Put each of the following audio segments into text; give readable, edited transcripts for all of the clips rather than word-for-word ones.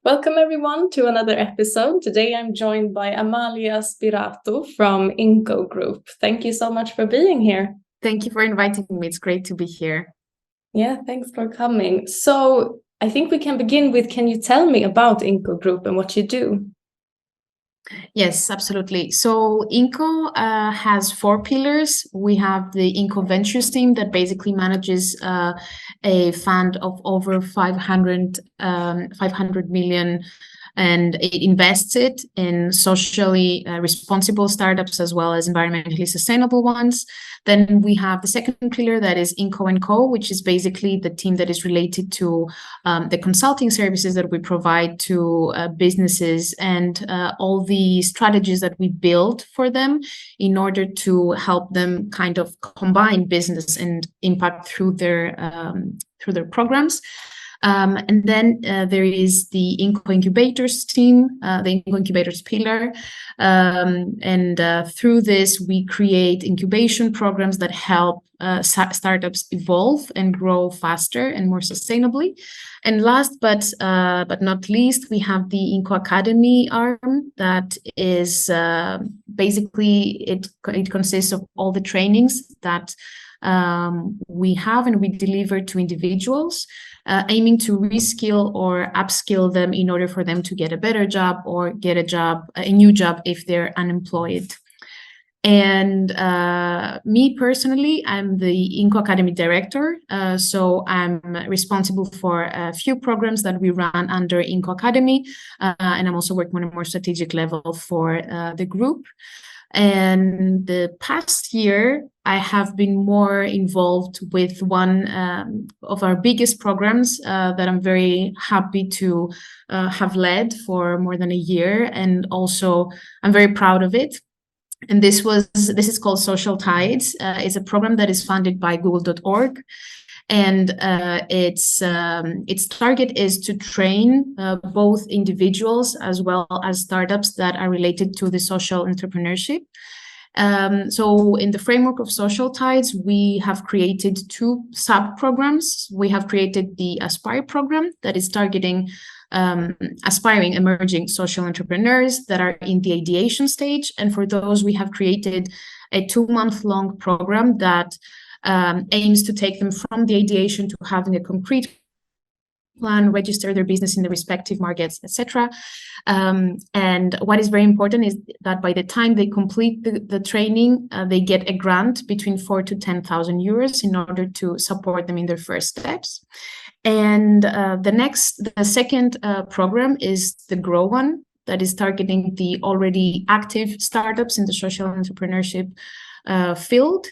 Welcome everyone to another episode. Today I'm joined by Amalia Spyratou from Inco Group. Thank you so much for being here. Thank you for inviting me. It's great to be here. Yeah, thanks for coming. So I think we can begin with, can you tell me about Inco Group and what you do? Yes, absolutely. So Inco has 4 pillars. We have the Inco Ventures team that basically manages a fund of over 500 million, and it invests it in socially responsible startups as well as environmentally sustainable ones. Then we have the second pillar, that is Inco & Co, which is basically the team that is related to the consulting services that we provide to businesses and all the strategies that we build for them in order to help them kind of combine business and impact through their programs. And then there is the Inco Incubators team, the Inco Incubators pillar. And through this, we create incubation programs that help startups evolve and grow faster and more sustainably. And last but not least, we have the Inco Academy arm that is basically, it consists of all the trainings that we have and we deliver to individuals, aiming to reskill or upskill them in order for them to get a better job or get a new job if they're unemployed. And me personally, I'm the Inco Academy director. So I'm responsible for a few programs that we run under Inco Academy. And I'm also working on a more strategic level for the group. And the past year, I have been more involved with one of our biggest programs that I'm very happy to have led for more than a year. And also, I'm very proud of it. And this is called Social Tides. It's a program that is funded by Google.org. And its target is to train both individuals as well as startups that are related to the social entrepreneurship. So in the framework of Social Tides, we have created 2 sub-programs. We have created the Aspire program that is targeting aspiring emerging social entrepreneurs that are in the ideation stage. And for those, we have created a 2-month-long program that aims to take them from the ideation to having a concrete plan, register their business in the respective markets, etc. And what is very important is that by the time they complete the training, they get a grant between 4,000 to 10,000 euros in order to support them in their first steps. And the second program is the Grow one, that is targeting the already active startups in the social entrepreneurship field.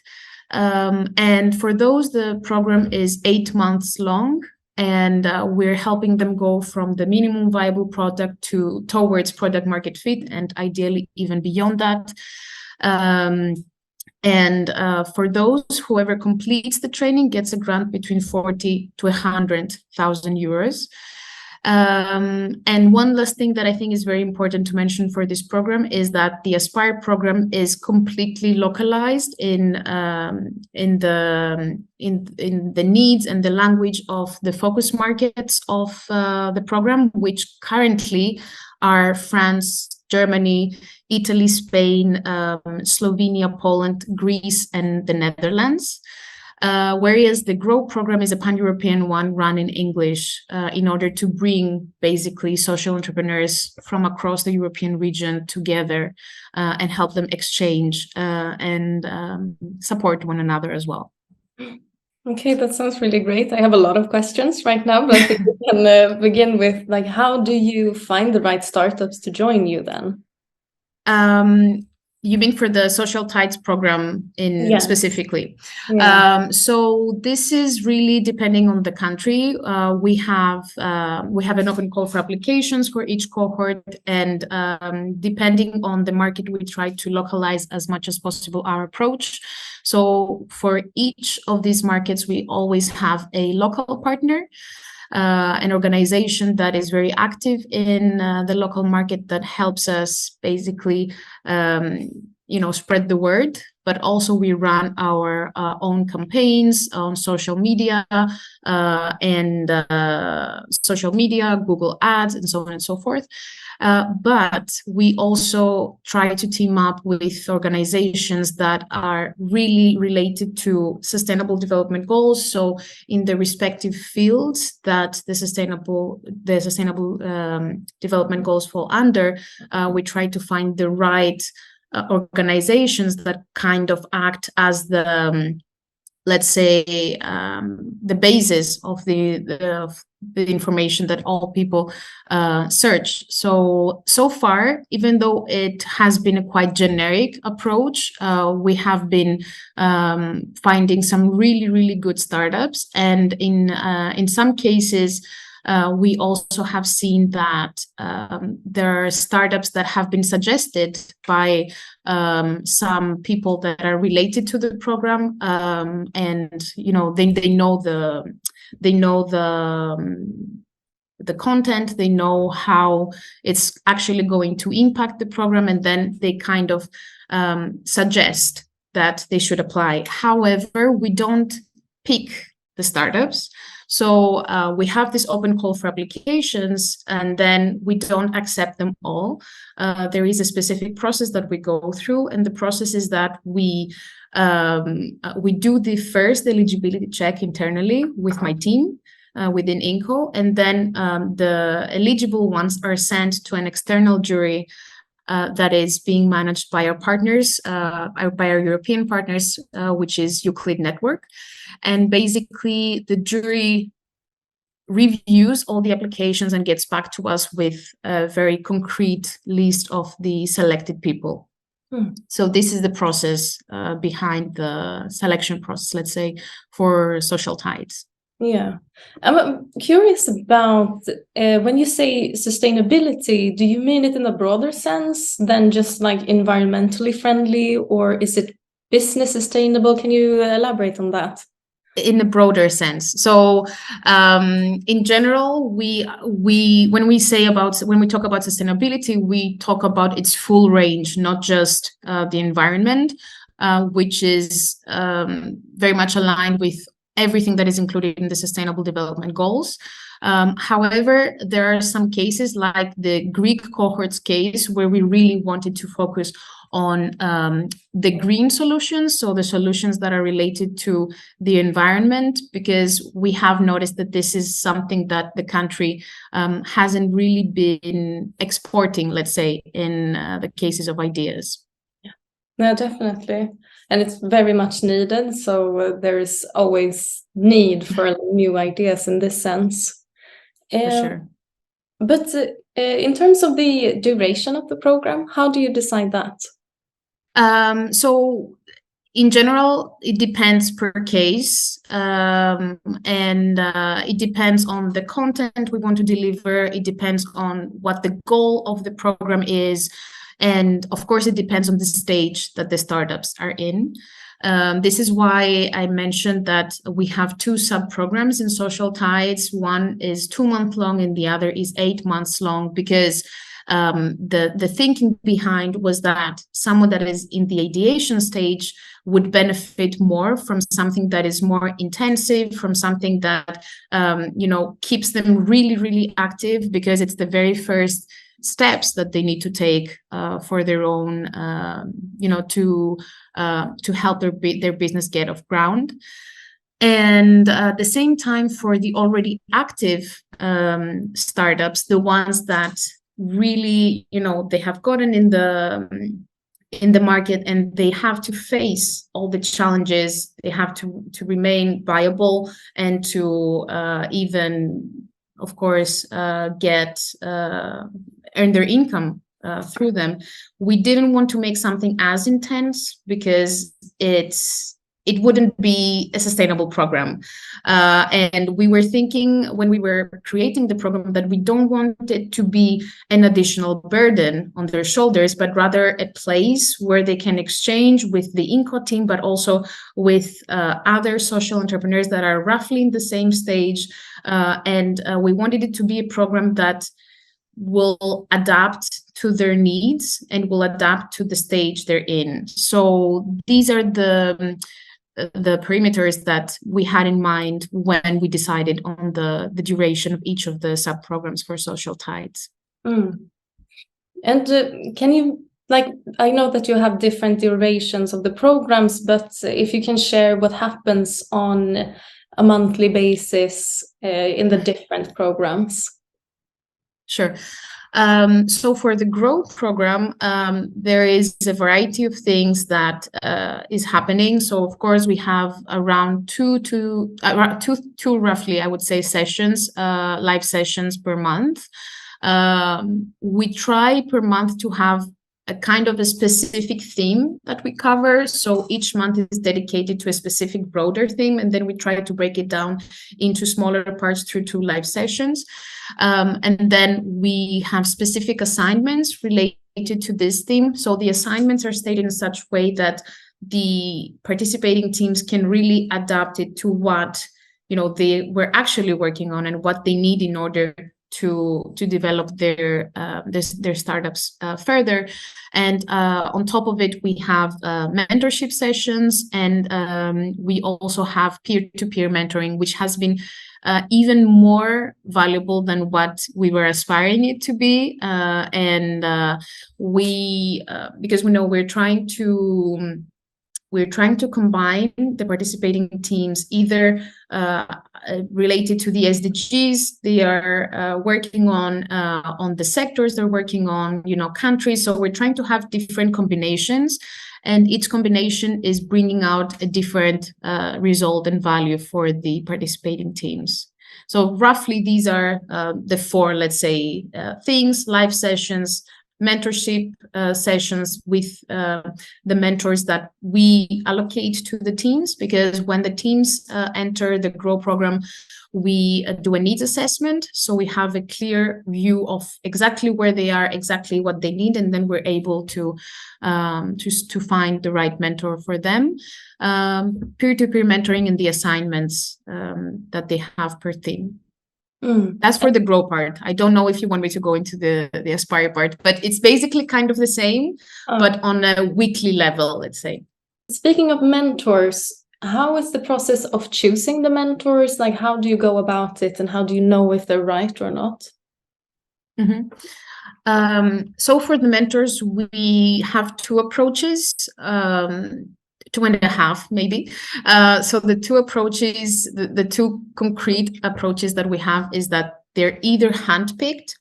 And for those, the program is 8 months long, and we're helping them go from the minimum viable product towards product market fit, and ideally even beyond that. And for those, whoever completes the training gets a grant between 40 to 100,000 euros. And one last thing that I think is very important to mention for this program is that the Aspire program is completely localized in the needs and the language of the focus markets of the program, which currently are France, Germany, Italy, Spain, Slovenia, Poland, Greece, and the Netherlands. Whereas the Grow program is a pan-European one run in English in order to bring basically social entrepreneurs from across the European region together and help them exchange and support one another as well. Okay, that sounds really great. I have a lot of questions right now, but I think we can begin with, like, how do you find the right startups to join you then? You mean for the Social Tides program specifically? Yeah. So this is really depending on the country. We have an open call for applications for each cohort, and depending on the market, we try to localize as much as possible our approach. So for each of these markets, we always have a local partner, an organization that is very active in the local market that helps us basically spread the word, but also we run our own campaigns on social media Google Ads, and so on and so forth. But we also try to team up with organizations that are really related to sustainable development goals. So in the respective fields that the sustainable development goals fall under, we try to find the right organizations that kind of act as the let's say the basis of the information that all people search. So far, even though it has been a quite generic approach, we have been finding some really good startups, and in some cases we also have seen that there are startups that have been suggested by some people that are related to the program, and they know the content, they know how it's actually going to impact the program, and then they kind of suggest that they should apply. However, we don't pick the startups. So we have this open call for applications, and then we don't accept them all. There is a specific process that we go through, and the process is that we do the first eligibility check internally with my team within Inco, and then the eligible ones are sent to an external jury that is being managed by our partners, by our European partners, which is Euclid Network. And basically, the jury reviews all the applications and gets back to us with a very concrete list of the selected people. So this is the process behind the selection process, let's say, for Social Tides. Yeah, I'm curious about when you say sustainability, do you mean it in a broader sense than just like environmentally friendly, or is it business sustainable? Can you elaborate on that? In a broader sense. So in general, when we talk about sustainability, we talk about its full range, not just the environment, which is very much aligned with everything that is included in the Sustainable Development Goals. However, there are some cases like the Greek cohorts case where we really wanted to focus on the green solutions, so the solutions that are related to the environment, because we have noticed that this is something that the country hasn't really been exporting, let's say, in the cases of ideas. Yeah, no, definitely. And it's very much needed. So there is always need for new ideas in this sense. For sure. But in terms of the duration of the program, how do you decide that? So in general, it depends per case, and it depends on the content we want to deliver. It depends on what the goal of the program is. And of course, it depends on the stage that the startups are in. This is why I mentioned that we have two sub-programs in Social Tides. One is 2 months long and the other is 8 months long, because the thinking behind was that someone that is in the ideation stage would benefit more from something that is more intensive, from something that keeps them really active, because it's the very first steps that they need to take for their own to help their business get off ground. And at the same time, for the already active startups, the ones that really they have gotten in the market and they have to face all the challenges, they have to remain viable and to even of course earn their income through them. We didn't want to make something as intense because it wouldn't be a sustainable program. And we were thinking when we were creating the program that we don't want it to be an additional burden on their shoulders, but rather a place where they can exchange with the Inco team, but also with other social entrepreneurs that are roughly in the same stage. And we wanted it to be a program that will adapt to their needs and will adapt to the stage they're in. So these are the perimeters that we had in mind when we decided on the duration of each of the sub-programs for social tides. And can you, like, I know that you have different durations of the programs, but if you can share what happens on a monthly basis in the different programs. Sure. So for the growth program, there is a variety of things that is happening. So of course we have around two roughly, I would say, sessions, live sessions per month. We try per month to have a kind of a specific theme that we cover. So each month is dedicated to a specific broader theme, and then we try to break it down into smaller parts through 2 live sessions. And then we have specific assignments related to this theme. So the assignments are stated in such a way that the participating teams can really adapt it to what, you know, they were actually working on and what they need in order to develop their startups further. And on top of it, we have mentorship sessions, and we also have peer-to-peer mentoring, which has been even more valuable than what we were aspiring it to be. Because we know we're trying to combine the participating teams, either related to the SDGs they are working on the sectors they're working on, you know, countries. So we're trying to have different combinations, and each combination is bringing out a different result and value for the participating teams. So roughly these are the 4, let's say, things: live sessions, mentorship sessions with the mentors that we allocate to the teams, because when the teams enter the GROW program, we do a needs assessment. So we have a clear view of exactly where they are, exactly what they need, and then we're able to find the right mentor for them. Peer-to-peer mentoring and the assignments that they have per theme. That's for the GROW part. I don't know if you want me to go into the Aspire part, but it's basically kind of the same, but on a weekly level, let's say. Speaking of mentors, how is the process of choosing the mentors? Like, how do you go about it, and how do you know if they're right or not? So for the mentors, we have 2 approaches. 2.5 maybe. So the 2 approaches, the 2 concrete approaches that we have is that they're either handpicked,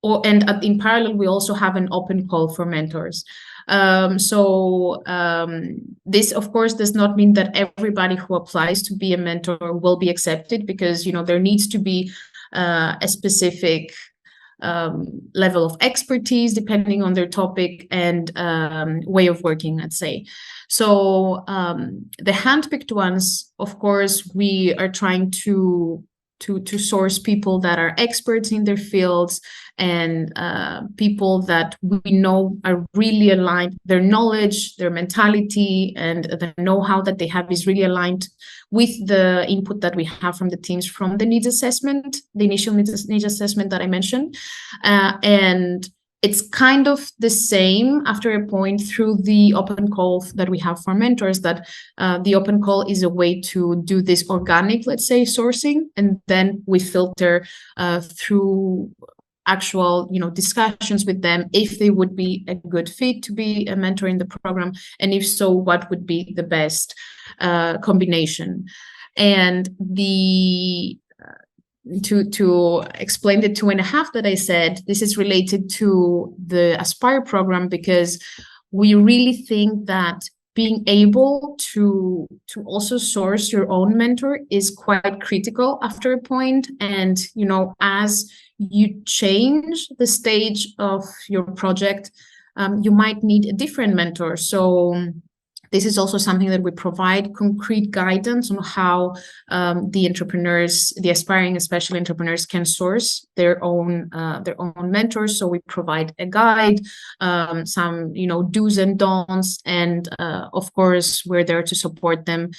and in parallel we also have an open call for mentors. This of course does not mean that everybody who applies to be a mentor will be accepted, because, you know, there needs to be a specific level of expertise depending on their topic and way of working, let's say. So the handpicked ones, of course, we are trying to source people that are experts in their fields, and people that we know are really aligned. Their knowledge, their mentality, and the know-how that they have is really aligned with the input that we have from the teams from the needs assessment, the initial needs assessment that I mentioned. And it's kind of the same after a point through the open call that we have for mentors, that the open call is a way to do this organic, let's say, sourcing, and then we filter through actual, you know, discussions with them if they would be a good fit to be a mentor in the program, and if so, what would be the best combination. And to explain the 2.5 that I said, this is related to the Aspire program, because we really think that being able to also source your own mentor is quite critical after a point. And, you know, as you change the stage of your project, you might need a different mentor. So this is also something that we provide concrete guidance on how the entrepreneurs, the aspiring, especially entrepreneurs, can source their own mentors. So we provide a guide, some, you know, do's and don'ts, and of course we're there to support them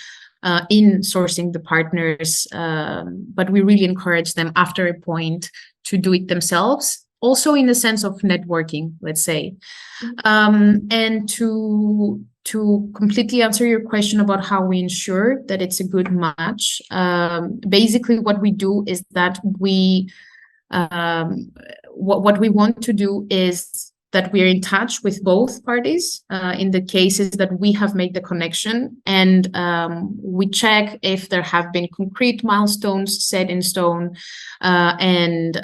in sourcing the partners. But we really encourage them after a point to do it themselves, also in the sense of networking, let's say. And to completely answer your question about how we ensure that it's a good match, basically what we do is that what we want to do is that we're in touch with both parties in the cases that we have made the connection, and we check if there have been concrete milestones set in stone, and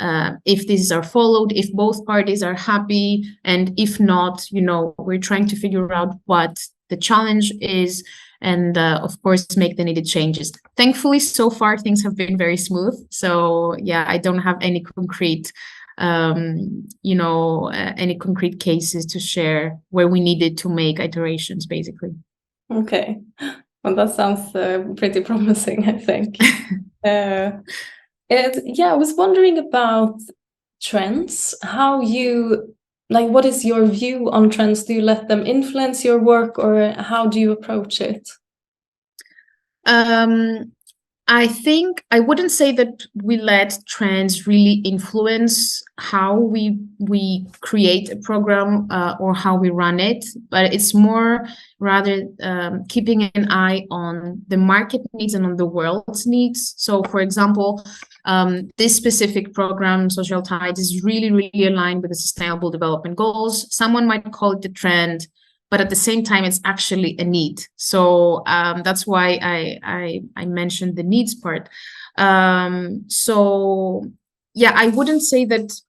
if these are followed, if both parties are happy, and if not, we're trying to figure out what the challenge is, and of course make the needed changes. Thankfully, so far things have been very smooth. So yeah, I don't have any concrete any concrete cases to share where we needed to make iterations, basically. Okay, well, that sounds pretty promising, I think. I was wondering about trends. What is your view on trends? Do you let them influence your work, or how do you approach it? I think I wouldn't say that we let trends really influence how we create a program or how we run it, but it's more rather keeping an eye on the market needs and on the world's needs. So, for example, this specific program, Social Tides, is really, really aligned with the Sustainable Development Goals. Someone might call it the trend, but at the same time, it's actually a need. So that's why I mentioned the needs part. So yeah, I wouldn't say that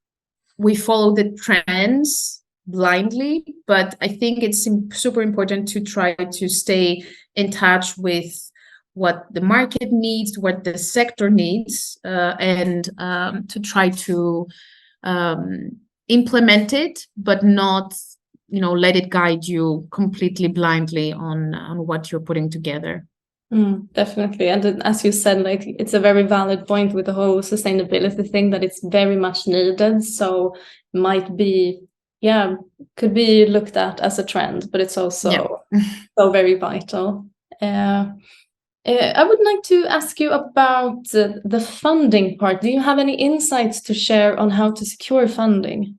we follow the trends blindly, but I think it's super important to try to stay in touch with what the market needs, what the sector needs, and to try to implement it, but not let it guide you completely blindly on what you're putting together. Definitely. And as you said, it's a very valid point with the whole sustainability thing, that it's very much needed. So could be looked at as a trend, but it's also so very vital. I would like to ask you about the funding part. Do you have any insights to share on how to secure funding?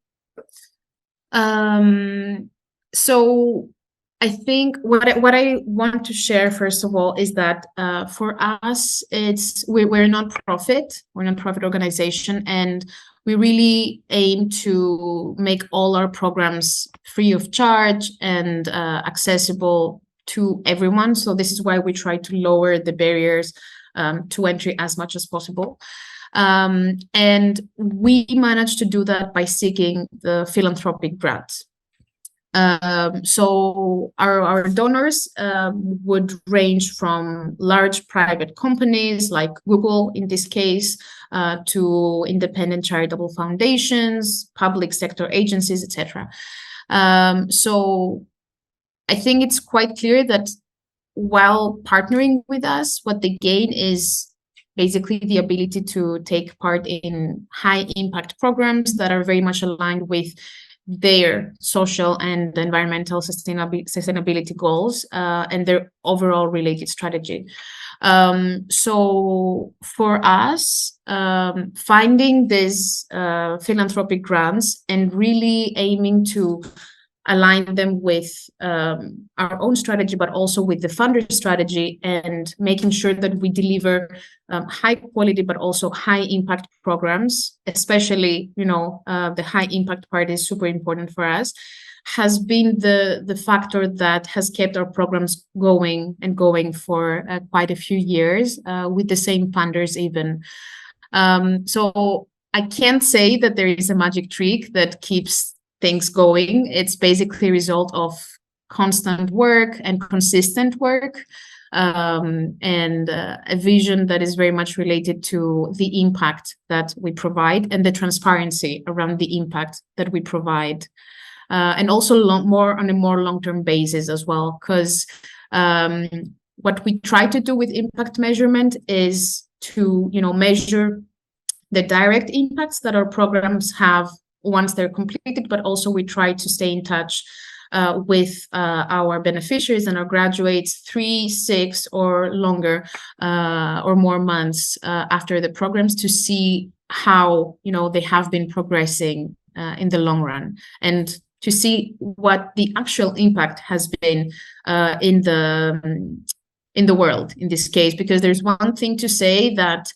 So I think what I want to share first of all is that for us, we're a nonprofit, organization, and we really aim to make all our programs free of charge and accessible to everyone. So this is why we try to lower the barriers to entry as much as possible. And we managed to do that by seeking the philanthropic grant. So our donors would range from large private companies like Google in this case, to independent charitable foundations, public sector agencies, etc. So I think it's quite clear that while partnering with us, what they gain is basically the ability to take part in high impact programs that are very much aligned with their social and environmental sustainability goals and their overall related strategy. So for us, finding these philanthropic grants and really aiming to align them with our own strategy, but also with the funder strategy, and making sure that we deliver high quality, but also high impact programs, especially, the high impact part is super important for us, has been the factor that has kept our programs going for quite a few years with the same funders even. So I can't say that there is a magic trick that keeps things going. It's basically a result of constant work and consistent work, and a vision that is very much related to the impact that we provide and the transparency around the impact that we provide, and also more on a more long-term basis as well, because what we try to do with impact measurement is to measure the direct impacts that our programs have once they're completed, but also we try to stay in touch with our beneficiaries and our graduates 3, 6, or longer or more months after the programs, to see how they have been progressing in the long run, and to see what the actual impact has been in the world in this case. Because there's one thing to say that,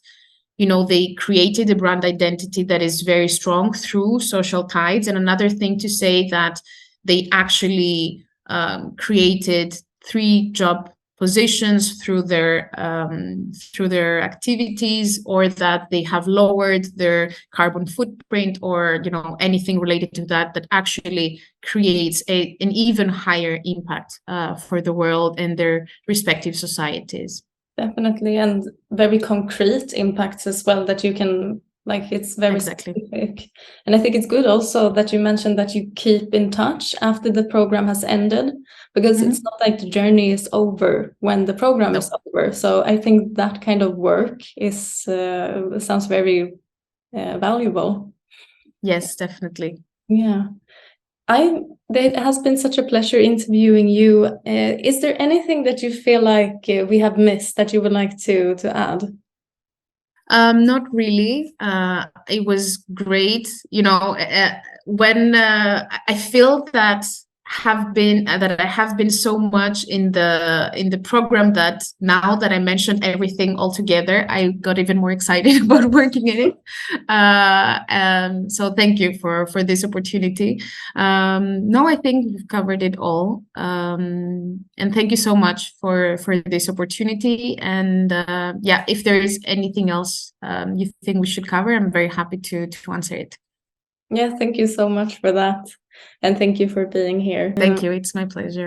you know, they created a brand identity that is very strong through social tides, and another thing to say that they actually created 3 job positions through their activities, or that they have lowered their carbon footprint, or, you know, anything related to that, that actually creates an even higher impact for the world and their respective societies. Definitely, and very concrete impacts as well, that you can, like, it's very specific. And I think it's good also that you mentioned that you keep in touch after the program has ended, because it's not like the journey is over when the program is over. So I think that kind of work is sounds very valuable. Yes, definitely. Yeah. It has been such a pleasure interviewing you. Is there anything that you feel like we have missed that you would like to add? Not really. It was great. You know, when I feel that I have been so much in the program, that now that I mentioned everything all together, I got even more excited about working in it. So thank you for this opportunity. No, I think we've covered it all. And thank you so much for this opportunity. And yeah, if there is anything else you think we should cover, I'm very happy to answer it. Yeah, thank you so much for that. And thank you for being here. Thank you. It's my pleasure.